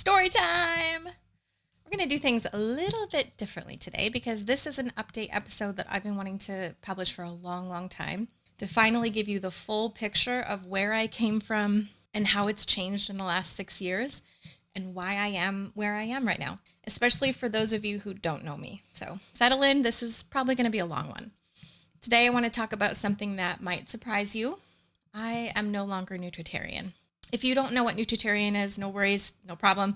Story time! We're going to do things a little bit differently today because this is an update episode that I've been wanting to publish for a long time to finally give you the full picture of where I came from and how it's changed in the last 6 years and why I am where I am right now, especially for those of you who don't know me. So settle in. This is probably going to be a long one. Today, I want to talk about something that might surprise you. I am no longer Nutritarian. If you don't know what Nutritarian is, no worries, no problem.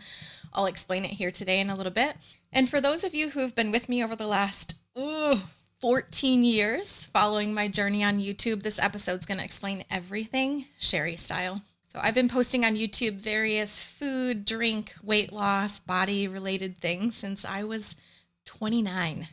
I'll explain it here today in a little bit. And for those of you who have been with me over the last 14 years following my journey on YouTube, this episode's going to explain everything Cheri style. So I've been posting on YouTube various food, drink, weight loss, body related things since I was 29.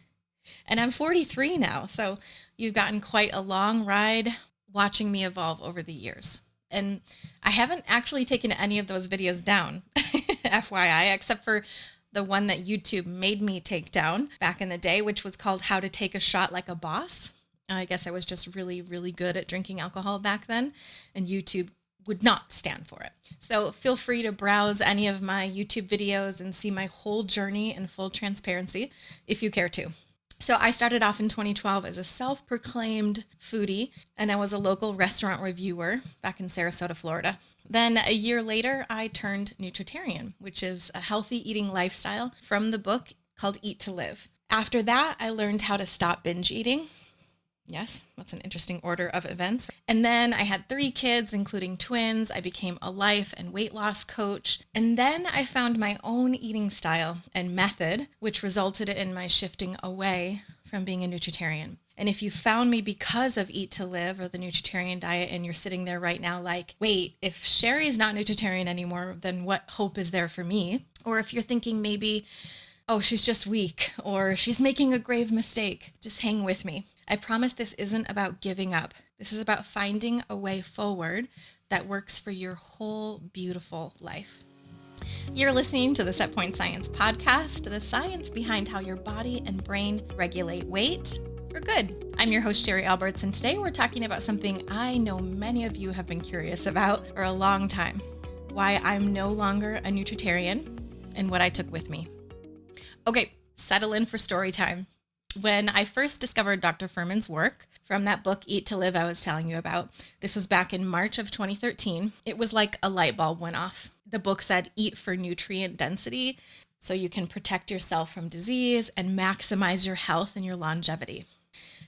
And I'm 43 now. So you've gotten quite a long ride watching me evolve over the years. And I haven't actually taken any of those videos down, FYI, except for the one that YouTube made me take down back in the day, which was called How to Take a Shot Like a Boss. I guess I was just really good at drinking alcohol back then, and YouTube would not stand for it. So feel free to browse any of my YouTube videos and see my whole journey in full transparency if you care to. So I started off in 2012 as a self-proclaimed foodie, and I was a local restaurant reviewer back in Sarasota, Florida. Then a year later, I turned Nutritarian, which is a healthy eating lifestyle from the book called Eat to Live. After that, I learned how to stop binge eating. Yes, that's an interesting order of events. And then I had 3 kids, including twins. I became a life and weight loss coach. And then I found my own eating style and method, which resulted in my shifting away from being a Nutritarian. And if you found me because of Eat to Live or the Nutritarian diet and you're sitting there right now like, wait, if Cheri is not Nutritarian anymore, then what hope is there for me? Or if you're thinking maybe, oh, she's just weak or she's making a grave mistake, just hang with me. I promise this isn't about giving up. This is about finding a way forward that works for your whole beautiful life. You're listening to the Set Point Science podcast, the science behind how your body and brain regulate weight for good. I'm your host, Cheri Alberts, and today we're talking about something I know many of you have been curious about for a long time, why I'm no longer a Nutritarian and what I took with me. Okay, settle in for story time. When I first discovered Dr. Fuhrman's work from that book, Eat to Live, I was telling you about, this was back in March of 2013. It was like a light bulb went off. The book said, eat for nutrient density so you can protect yourself from disease and maximize your health and your longevity.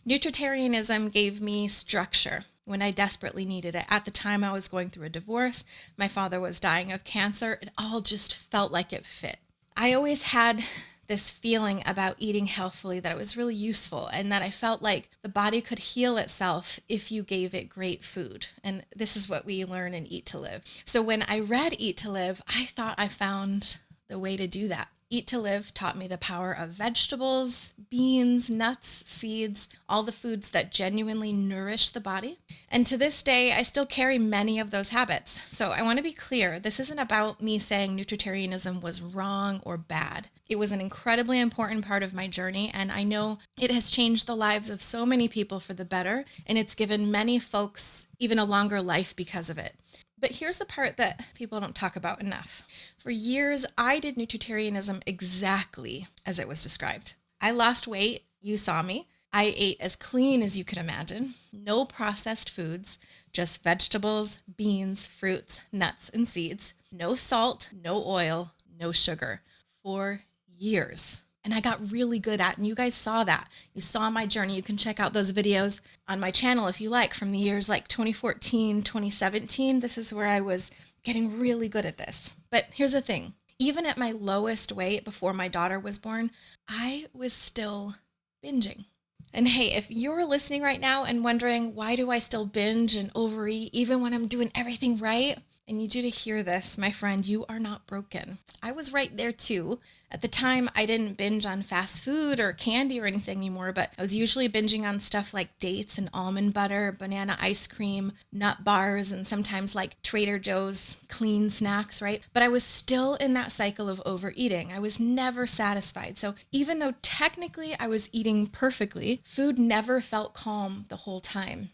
Nutritarianism gave me structure when I desperately needed it. At the time, I was going through a divorce. My father was dying of cancer. It all just felt like it fit. I always had this feeling about eating healthfully that it was really useful and that I felt like the body could heal itself if you gave it great food. And this is what we learn in Eat to Live. So when I read Eat to Live, I thought I found the way to do that. Eat to Live taught me the power of vegetables, beans, nuts, seeds, all the foods that genuinely nourish the body. And to this day, I still carry many of those habits. So I want to be clear, this isn't about me saying Nutritarianism was wrong or bad. It was an incredibly important part of my journey, and I know it has changed the lives of so many people for the better, and it's given many folks even a longer life because of it. But here's the part that people don't talk about enough. For years, I did Nutritarianism exactly as it was described. I lost weight. You saw me. I ate as clean as you could imagine. No processed foods, just vegetables, beans, fruits, nuts, and seeds. No salt, no oil, no sugar. For years. And I got really good at it. And you guys saw that. You saw my journey. You can check out those videos on my channel if you like from the years like 2014, 2017. This is where I was getting really good at this. But here's the thing. Even at my lowest weight before my daughter was born, I was still binging. And hey, if you're listening right now and wondering, why do I still binge and overeat even when I'm doing everything right? I need you to hear this, my friend. You are not broken. I was right there too. At the time, I didn't binge on fast food or candy or anything anymore, but I was usually binging on stuff like dates and almond butter, banana ice cream, nut bars, and sometimes like Trader Joe's clean snacks, right? But I was still in that cycle of overeating. I was never satisfied. So even though technically I was eating perfectly, food never felt calm the whole time.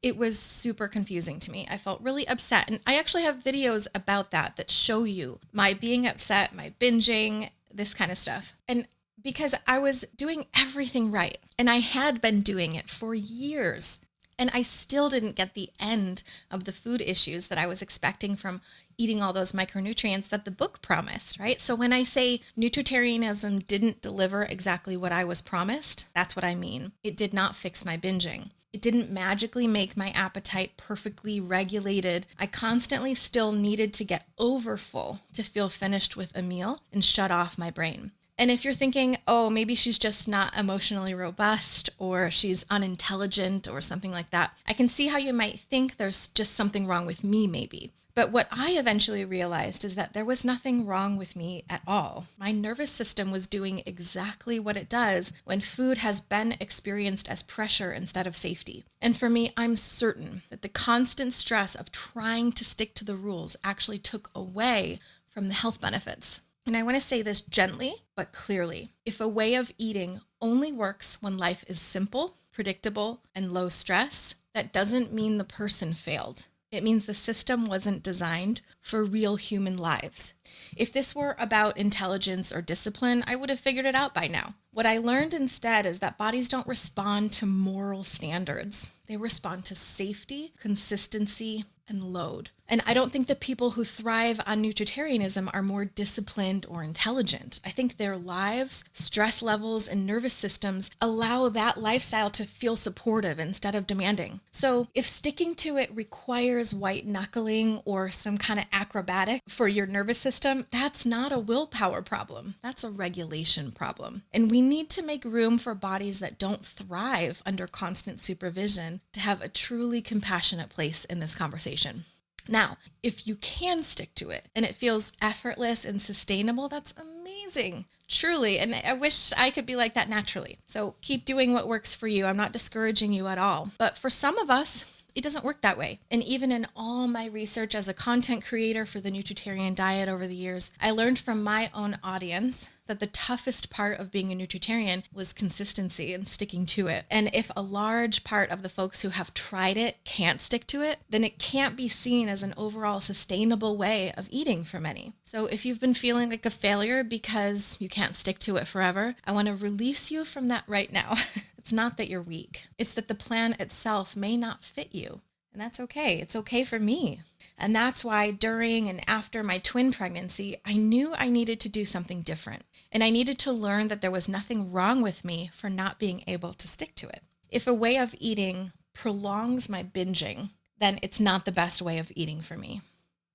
It was super confusing to me. I felt really upset. And I actually have videos about that show you my being upset, my binging, this kind of stuff. And because I was doing everything right, and I had been doing it for years, and I still didn't get the end of the food issues that I was expecting from eating all those micronutrients that the book promised, right? So when I say nutritarianism didn't deliver exactly what I was promised, that's what I mean. It did not fix my binging. It didn't magically make my appetite perfectly regulated. I constantly still needed to get over full to feel finished with a meal and shut off my brain. And if you're thinking, oh, maybe she's just not emotionally robust or she's unintelligent or something like that, I can see how you might think there's just something wrong with me maybe. But what I eventually realized is that there was nothing wrong with me at all. My nervous system was doing exactly what it does when food has been experienced as pressure instead of safety. And for me, I'm certain that the constant stress of trying to stick to the rules actually took away from the health benefits. And I want to say this gently, but clearly. If a way of eating only works when life is simple, predictable, and low stress, that doesn't mean the person failed. It means the system wasn't designed for real human lives. If this were about intelligence or discipline, I would have figured it out by now. What I learned instead is that bodies don't respond to moral standards. They respond to safety, consistency, and load. And I don't think the people who thrive on nutritarianism are more disciplined or intelligent. I think their lives, stress levels, and nervous systems allow that lifestyle to feel supportive instead of demanding. So if sticking to it requires white knuckling or some kind of acrobatic for your nervous system, that's not a willpower problem. That's a regulation problem. And we need to make room for bodies that don't thrive under constant supervision to have a truly compassionate place in this conversation. Now, if you can stick to it and it feels effortless and sustainable, that's amazing, truly. And I wish I could be like that naturally. So keep doing what works for you. I'm not discouraging you at all. But for some of us, it doesn't work that way. And even in all my research as a content creator for the Nutritarian diet over the years, I learned from my own audience that the toughest part of being a nutritarian was consistency and sticking to it. And if a large part of the folks who have tried it can't stick to it, then it can't be seen as an overall sustainable way of eating for many. So if you've been feeling like a failure because you can't stick to it forever, I want to release you from that right now. It's not that you're weak. It's that the plan itself may not fit you. And that's okay. It's okay for me. And that's why during and after my twin pregnancy, I knew I needed to do something different. And I needed to learn that there was nothing wrong with me for not being able to stick to it. If a way of eating prolongs my binging, then it's not the best way of eating for me.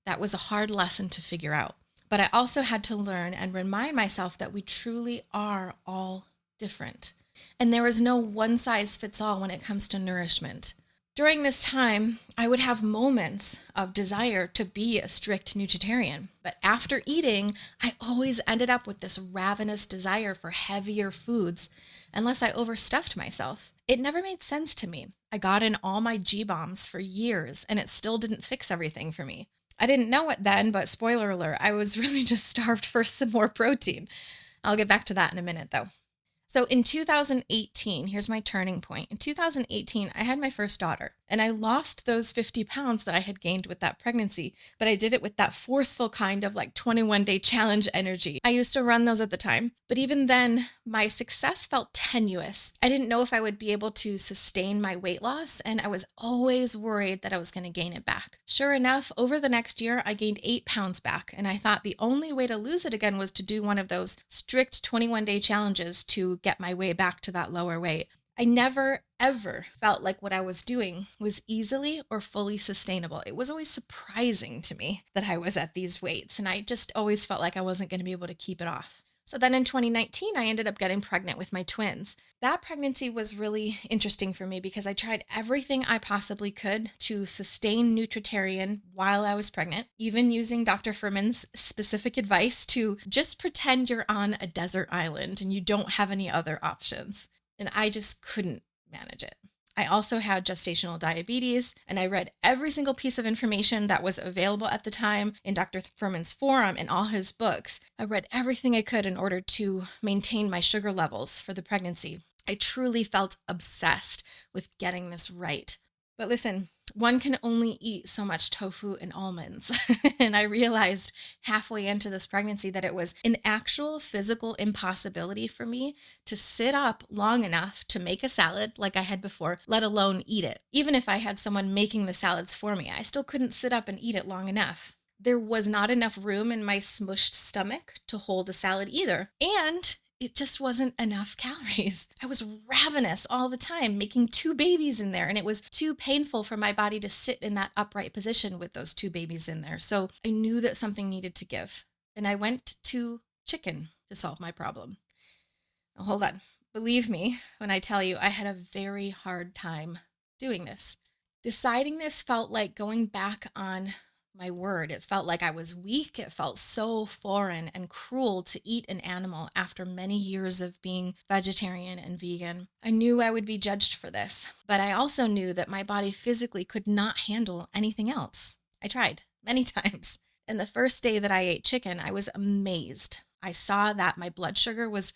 That was a hard lesson to figure out. But I also had to learn and remind myself that we truly are all different. And there is no one size fits all when it comes to nourishment. During this time, I would have moments of desire to be a strict nutritarian. But after eating, I always ended up with this ravenous desire for heavier foods unless I overstuffed myself. It never made sense to me. I got in all my G-bombs for years and it still didn't fix everything for me. I didn't know it then, but spoiler alert, I was really just starved for some more protein. I'll get back to that in a minute though. So in 2018, here's my turning point. In 2018, I had my first daughter and I lost those 50 pounds that I had gained with that pregnancy, but I did it with that forceful kind of like 21-day challenge energy. I used to run those at the time, but even then my success felt tenuous. I didn't know if I would be able to sustain my weight loss and I was always worried that I was going to gain it back. Sure enough, over the next year, I gained 8 pounds back and I thought the only way to lose it again was to do one of those strict 21-day challenges to get my way back to that lower weight. I never, ever felt like what I was doing was easily or fully sustainable. It was always surprising to me that I was at these weights, and I just always felt like I wasn't going to be able to keep it off. So then in 2019, I ended up getting pregnant with my twins. That pregnancy was really interesting for me because I tried everything I possibly could to sustain nutritarian while I was pregnant, even using Dr. Fuhrman's specific advice to just pretend you're on a desert island and you don't have any other options. And I just couldn't manage it. I also had gestational diabetes, and I read every single piece of information that was available at the time in Dr. Fuhrman's forum and all his books. I read everything I could in order to maintain my sugar levels for the pregnancy. I truly felt obsessed with getting this right. But listen, one can only eat so much tofu and almonds. And I realized halfway into this pregnancy that it was an actual physical impossibility for me to sit up long enough to make a salad like I had before, let alone eat it. Even if I had someone making the salads for me, I still couldn't sit up and eat it long enough. There was not enough room in my smushed stomach to hold a salad either. And it just wasn't enough calories. I was ravenous all the time, making two babies in there, and it was too painful for my body to sit in that upright position with those two babies in there. So I knew that something needed to give, and I went to chicken to solve my problem. Now, hold on. Believe me when I tell you I had a very hard time doing this. Deciding this felt like going back on my word. It felt like I was weak. It felt so foreign and cruel to eat an animal after many years of being vegetarian and vegan. I knew I would be judged for this, but I also knew that my body physically could not handle anything else. I tried many times. And the first day that I ate chicken, I was amazed. I saw that my blood sugar was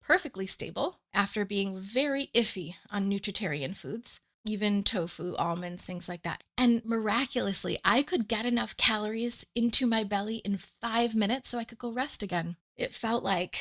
perfectly stable after being very iffy on Nutritarian foods, even tofu, almonds, things like that. And miraculously, I could get enough calories into my belly in 5 minutes so I could go rest again. It felt like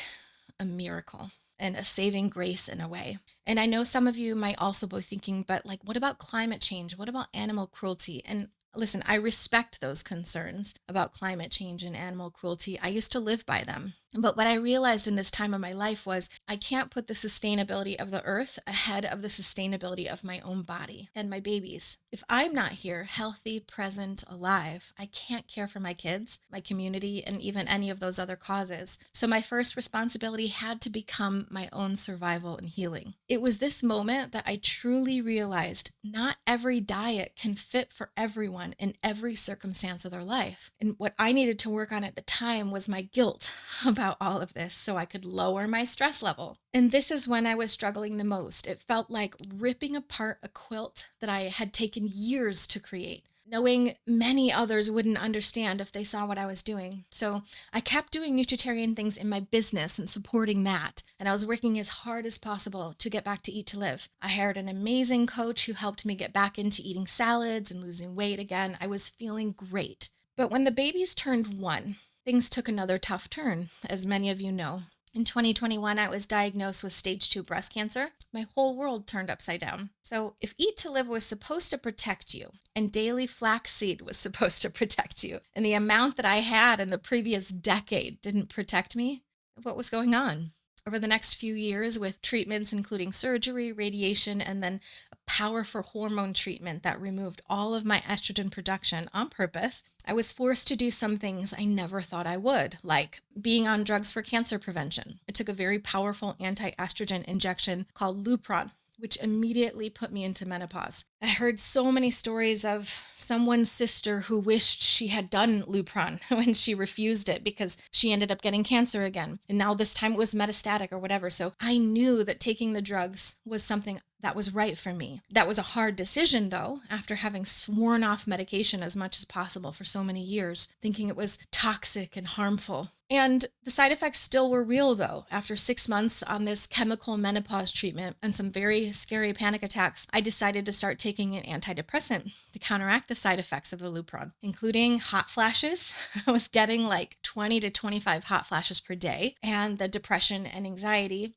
a miracle and a saving grace in a way. And I know some of you might also be thinking, but like, what about climate change? What about animal cruelty? And listen, I respect those concerns about climate change and animal cruelty. I used to live by them. But what I realized in this time of my life was I can't put the sustainability of the earth ahead of the sustainability of my own body and my babies. If I'm not here, healthy, present, alive, I can't care for my kids, my community, and even any of those other causes. So my first responsibility had to become my own survival and healing. It was this moment that I truly realized not every diet can fit for everyone in every circumstance of their life. And what I needed to work on at the time was my guilt about all of this so I could lower my stress level. And this is when I was struggling the most. It felt like ripping apart a quilt that I had taken years to create, knowing many others wouldn't understand if they saw what I was doing. So I kept doing Nutritarian things in my business and supporting that. And I was working as hard as possible to get back to Eat to Live. I hired an amazing coach who helped me get back into eating salads and losing weight again. I was feeling great. But when the babies turned 1, things took another tough turn, as many of you know. In 2021, I was diagnosed with stage 2 breast cancer. My whole world turned upside down. So if Eat to Live was supposed to protect you, and daily flaxseed was supposed to protect you, and the amount that I had in the previous decade didn't protect me, what was going on? Over the next few years, with treatments including surgery, radiation, and then a powerful hormone treatment that removed all of my estrogen production on purpose, I was forced to do some things I never thought I would, like being on drugs for cancer prevention. I took a very powerful anti-estrogen injection called Lupron, which immediately put me into menopause. I heard so many stories of someone's sister who wished she had done Lupron when she refused it because she ended up getting cancer again. And now this time it was metastatic or whatever. So I knew that taking the drugs was something that was right for me. That was a hard decision though, after having sworn off medication as much as possible for so many years, thinking it was toxic and harmful. And the side effects still were real though. After 6 months on this chemical menopause treatment and some very scary panic attacks, I decided to start taking an antidepressant to counteract the side effects of the Lupron, including hot flashes. I was getting like 20 to 25 hot flashes per day, and the depression and anxiety.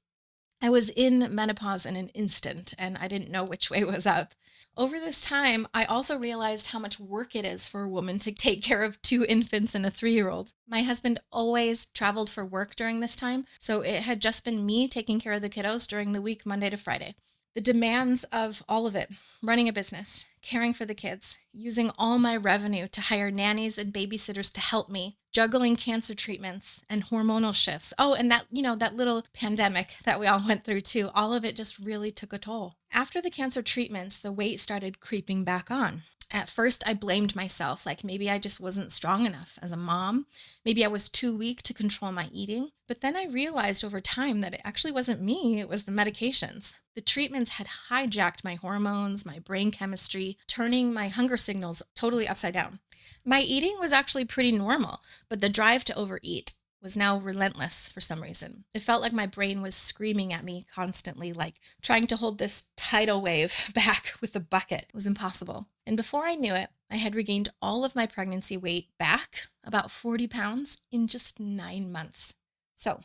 I was in menopause in an instant, and I didn't know which way was up. Over this time, I also realized how much work it is for a woman to take care of 2 infants and a 3-year-old. My husband always traveled for work during this time, so it had just been me taking care of the kiddos during the week, Monday to Friday. The demands of all of it, running a business, caring for the kids, using all my revenue to hire nannies and babysitters to help me, juggling cancer treatments and hormonal shifts. Oh, and that little pandemic that we all went through too, all of it just really took a toll. After the cancer treatments, the weight started creeping back on. At first, I blamed myself, like maybe I just wasn't strong enough as a mom. Maybe I was too weak to control my eating. But then I realized over time that it actually wasn't me, it was the medications. The treatments had hijacked my hormones, my brain chemistry, turning my hunger signals totally upside down. My eating was actually pretty normal, but the drive to overeat, was now relentless for some reason. It felt like my brain was screaming at me constantly, like trying to hold this tidal wave back with a bucket. It was impossible. And before I knew it, I had regained all of my pregnancy weight back, about 40 pounds, in just 9 months. So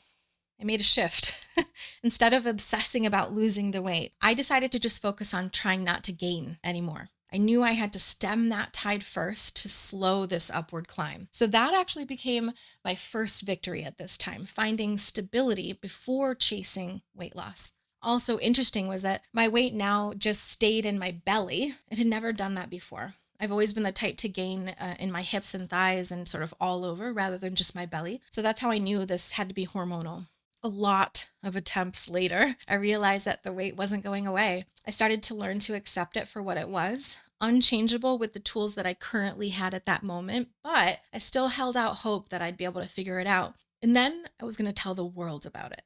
I made a shift. Instead of obsessing about losing the weight, I decided to just focus on trying not to gain anymore. I knew I had to stem that tide first to slow this upward climb. So that actually became my first victory at this time, finding stability before chasing weight loss. Also interesting was that my weight now just stayed in my belly. It had never done that before. I've always been the type to gain in my hips and thighs and sort of all over rather than just my belly. So that's how I knew this had to be hormonal. A lot of attempts later, I realized that the weight wasn't going away. I started to learn to accept it for what it was, unchangeable with the tools that I currently had at that moment, but I still held out hope that I'd be able to figure it out. And then I was going to tell the world about it.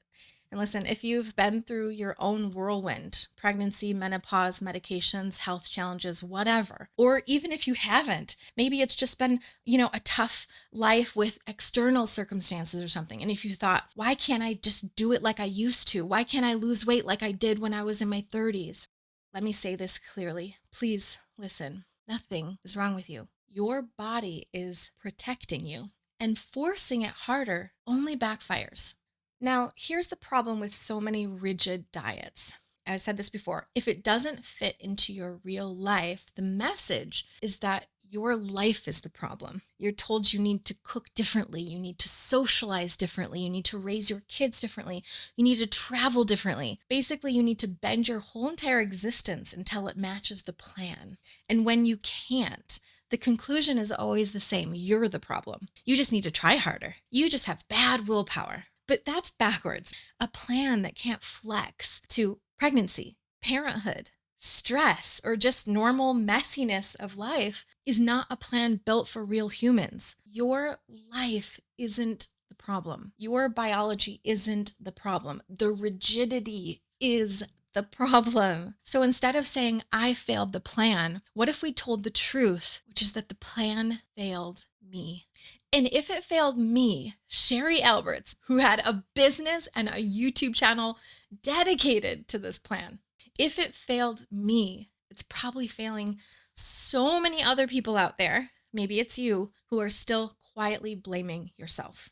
And listen, if you've been through your own whirlwind, pregnancy, menopause, medications, health challenges, whatever, or even if you haven't, maybe it's just been, a tough life with external circumstances or something. And if you thought, why can't I just do it like I used to? Why can't I lose weight like I did when I was in my 30s? Let me say this clearly. Please listen. Nothing is wrong with you. Your body is protecting you, and forcing it harder only backfires. Now, here's the problem with so many rigid diets. I said this before. If it doesn't fit into your real life, the message is that your life is the problem. You're told you need to cook differently. You need to socialize differently. You need to raise your kids differently. You need to travel differently. Basically, you need to bend your whole entire existence until it matches the plan. And when you can't, the conclusion is always the same. You're the problem. You just need to try harder. You just have bad willpower. But that's backwards. A plan that can't flex to pregnancy, parenthood, stress, or just normal messiness of life is not a plan built for real humans. Your life isn't the problem. Your biology isn't the problem. The rigidity is the problem. So instead of saying, I failed the plan, what if we told the truth, which is that the plan failed me? And if it failed me, Cheri Alberts, who had a business and a YouTube channel dedicated to this plan, if it failed me, it's probably failing so many other people out there, maybe it's you, who are still quietly blaming yourself.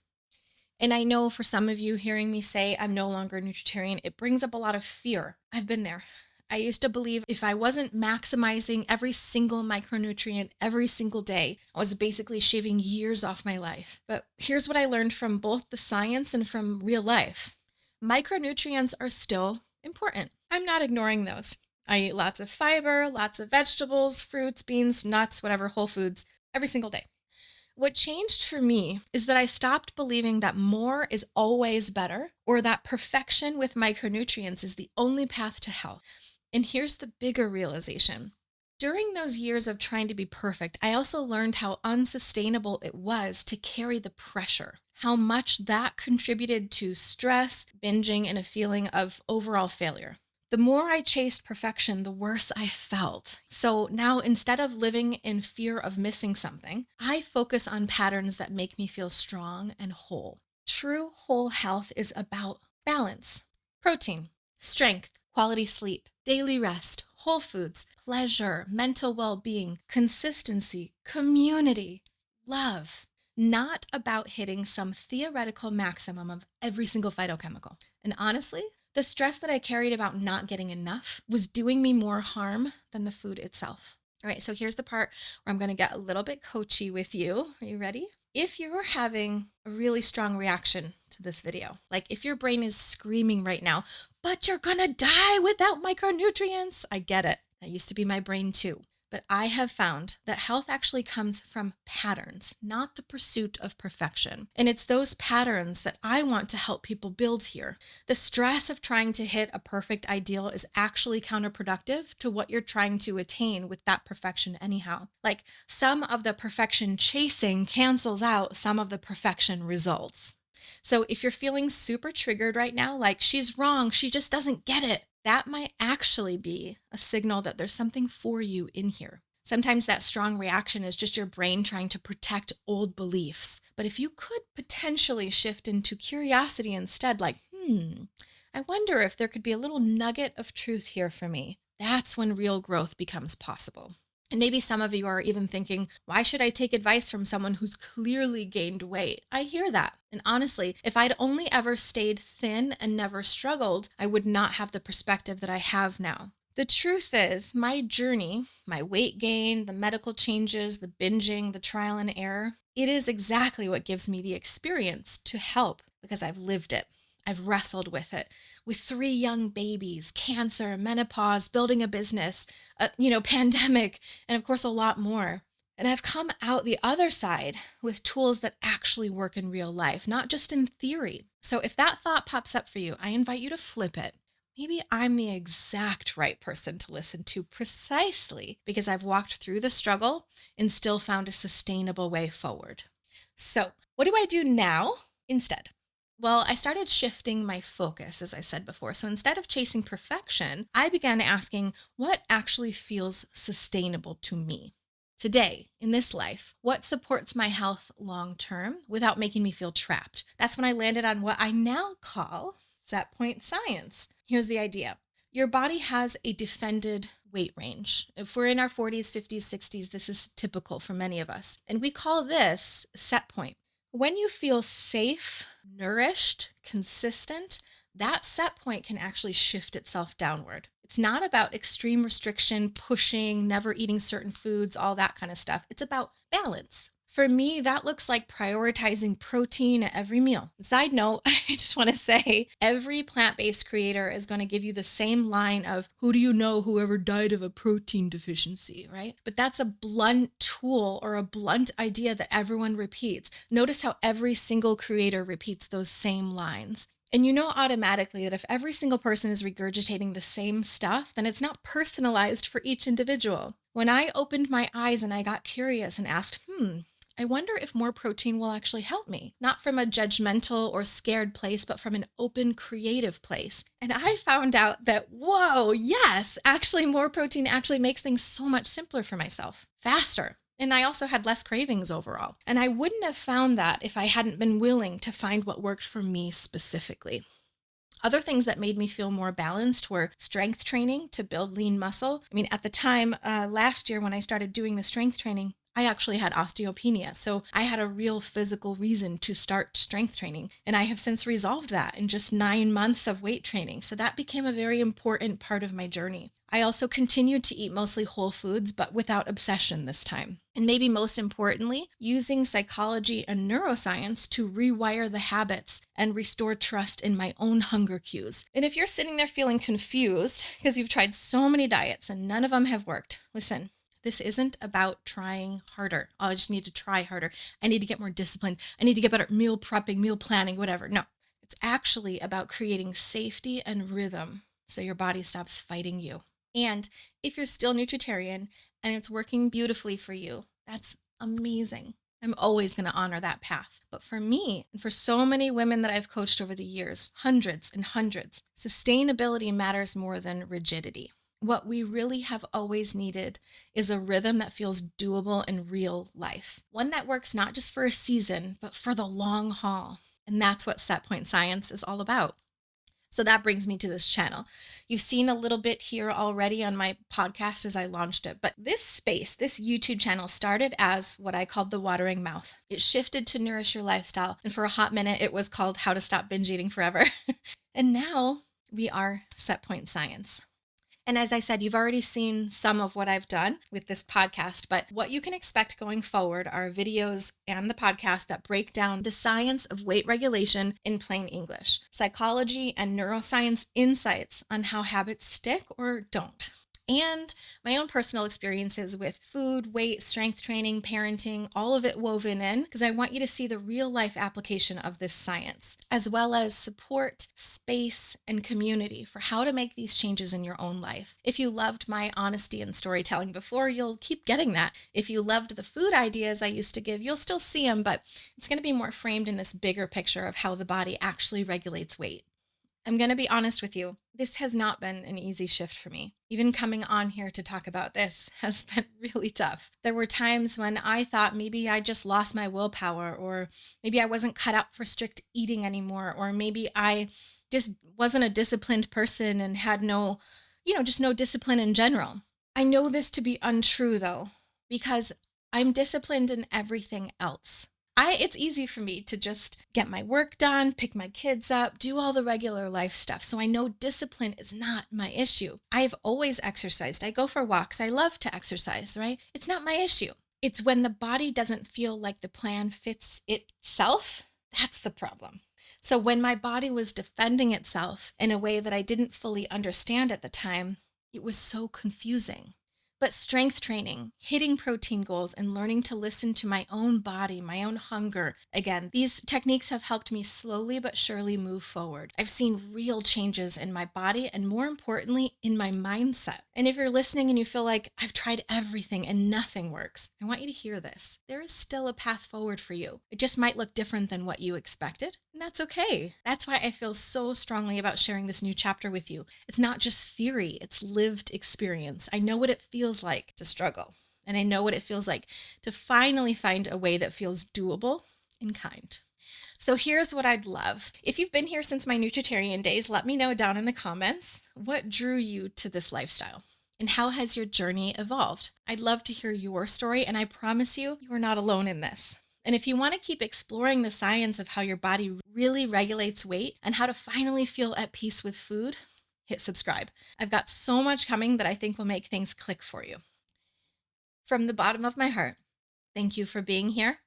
And I know for some of you hearing me say I'm no longer a Nutritarian, it brings up a lot of fear. I've been there. I used to believe if I wasn't maximizing every single micronutrient every single day, I was basically shaving years off my life. But here's what I learned from both the science and from real life. Micronutrients are still important. I'm not ignoring those. I eat lots of fiber, lots of vegetables, fruits, beans, nuts, whatever, whole foods, every single day. What changed for me is that I stopped believing that more is always better, or that perfection with micronutrients is the only path to health. And here's the bigger realization. During those years of trying to be perfect, I also learned how unsustainable it was to carry the pressure, how much that contributed to stress, binging, and a feeling of overall failure. The more I chased perfection, the worse I felt. So now, instead of living in fear of missing something, I focus on patterns that make me feel strong and whole. True whole health is about balance, protein, strength, quality sleep, daily rest, whole foods, pleasure, mental well-being, consistency, community, love. Not about hitting some theoretical maximum of every single phytochemical. And honestly, the stress that I carried about not getting enough was doing me more harm than the food itself. All right, so here's the part where I'm going to get a little bit coachy with you. Are you ready? If you're having a really strong reaction to this video, like if your brain is screaming right now, but you're going to die without micronutrients, I get it. That used to be my brain too. But I have found that health actually comes from patterns, not the pursuit of perfection. And it's those patterns that I want to help people build here. The stress of trying to hit a perfect ideal is actually counterproductive to what you're trying to attain with that perfection anyhow. Like some of the perfection chasing cancels out some of the perfection results. So if you're feeling super triggered right now, like she's wrong, she just doesn't get it, that might actually be a signal that there's something for you in here. Sometimes that strong reaction is just your brain trying to protect old beliefs. But if you could potentially shift into curiosity instead, like, I wonder if there could be a little nugget of truth here for me, that's when real growth becomes possible. And maybe some of you are even thinking, why should I take advice from someone who's clearly gained weight? I hear that. And honestly, if I'd only ever stayed thin and never struggled, I would not have the perspective that I have now. The truth is, my journey, my weight gain, the medical changes, the binging, the trial and error, it is exactly what gives me the experience to help because I've lived it. I've wrestled with it. With 3 young babies, cancer, menopause, building a business, pandemic, and of course, a lot more. And I've come out the other side with tools that actually work in real life, not just in theory. So if that thought pops up for you, I invite you to flip it. Maybe I'm the exact right person to listen to precisely because I've walked through the struggle and still found a sustainable way forward. So what do I do now instead? Well, I started shifting my focus, as I said before. So instead of chasing perfection, I began asking what actually feels sustainable to me. Today, in this life, what supports my health long term without making me feel trapped? That's when I landed on what I now call set point science. Here's the idea. Your body has a defended weight range. If we're in our 40s, 50s, 60s, this is typical for many of us. And we call this set point. When you feel safe, nourished, consistent, that set point can actually shift itself downward. It's not about extreme restriction, pushing, never eating certain foods, all that kind of stuff. It's about balance. For me, that looks like prioritizing protein at every meal. Side note, I just want to say every plant-based creator is going to give you the same line of, who do you know whoever died of a protein deficiency, right? But that's a blunt tool or a blunt idea that everyone repeats. Notice how every single creator repeats those same lines. And you know automatically that if every single person is regurgitating the same stuff, then it's not personalized for each individual. When I opened my eyes and I got curious and asked, I wonder if more protein will actually help me, not from a judgmental or scared place, but from an open, creative place. And I found out that, whoa, yes, actually more protein actually makes things so much simpler for myself, faster. And I also had less cravings overall. And I wouldn't have found that if I hadn't been willing to find what worked for me specifically. Other things that made me feel more balanced were strength training to build lean muscle. I mean, at the time, last year when I started doing the strength training, I actually had osteopenia. So I had a real physical reason to start strength training. And I have since resolved that in just 9 months of weight training. So that became a very important part of my journey. I also continued to eat mostly whole foods, but without obsession this time. And maybe most importantly, using psychology and neuroscience to rewire the habits and restore trust in my own hunger cues. And if you're sitting there feeling confused because you've tried so many diets and none of them have worked, listen. This isn't about trying harder. Oh, I just need to try harder. I need to get more disciplined. I need to get better at meal prepping, meal planning, whatever. No, it's actually about creating safety and rhythm so your body stops fighting you. And if you're still Nutritarian and it's working beautifully for you, that's amazing. I'm always going to honor that path. But for me, and for so many women that I've coached over the years, hundreds and hundreds, sustainability matters more than rigidity. What we really have always needed is a rhythm that feels doable in real life. One that works not just for a season, but for the long haul. And that's what Set Point Science is all about. So that brings me to this channel. You've seen a little bit here already on my podcast as I launched it, but this space, this YouTube channel started as what I called the watering mouth. It shifted to Nourish Your Lifestyle, and for a hot minute, it was called How to Stop Binge Eating Forever. And now we are Set Point Science. And as I said, you've already seen some of what I've done with this podcast, but what you can expect going forward are videos and the podcast that break down the science of weight regulation in plain English, psychology and neuroscience insights on how habits stick or don't, and my own personal experiences with food, weight, strength training, parenting, all of it woven in, because I want you to see the real life application of this science, as well as support, space, and community for how to make these changes in your own life. If you loved my honesty and storytelling before, you'll keep getting that. If you loved the food ideas I used to give, you'll still see them, but it's going to be more framed in this bigger picture of how the body actually regulates weight. I'm going to be honest with you. This has not been an easy shift for me. Even coming on here to talk about this has been really tough. There were times when I thought maybe I just lost my willpower, or maybe I wasn't cut out for strict eating anymore, or maybe I just wasn't a disciplined person and had no, just no discipline in general. I know this to be untrue though, because I'm disciplined in everything else. It's easy for me to just get my work done, pick my kids up, do all the regular life stuff. So I know discipline is not my issue. I've always exercised. I go for walks. I love to exercise, right? It's not my issue. It's when the body doesn't feel like the plan fits itself. That's the problem. So when my body was defending itself in a way that I didn't fully understand at the time, it was so confusing. But strength training, hitting protein goals, and learning to listen to my own body, my own hunger. Again, these techniques have helped me slowly but surely move forward. I've seen real changes in my body and, more importantly, in my mindset. And if you're listening and you feel like I've tried everything and nothing works, I want you to hear this. There is still a path forward for you. It just might look different than what you expected, and that's okay. That's why I feel so strongly about sharing this new chapter with you. It's not just theory, it's lived experience. I know what it feels like to struggle, and I know what it feels like to finally find a way that feels doable and kind. So here's what I'd love. If you've been here since my Nutritarian days, let me know down in the comments what drew you to this lifestyle and how has your journey evolved. I'd love to hear your story, and I promise you, you are not alone in this. And if you want to keep exploring the science of how your body really regulates weight and how to finally feel at peace with food, hit subscribe. I've got so much coming that I think will make things click for you. From the bottom of my heart, thank you for being here,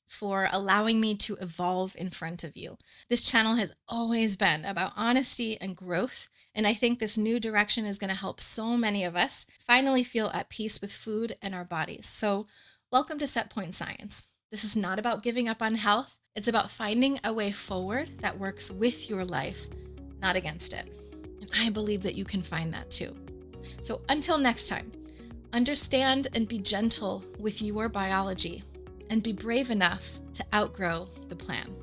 for allowing me to evolve in front of you. This channel has always been about honesty and growth, and I think this new direction is going to help so many of us finally feel at peace with food and our bodies. So welcome to Set Point Science. This is not about giving up on health. It's about finding a way forward that works with your life, not against it. And I believe that you can find that too. So until next time, understand and be gentle with your biology and be brave enough to outgrow the plan.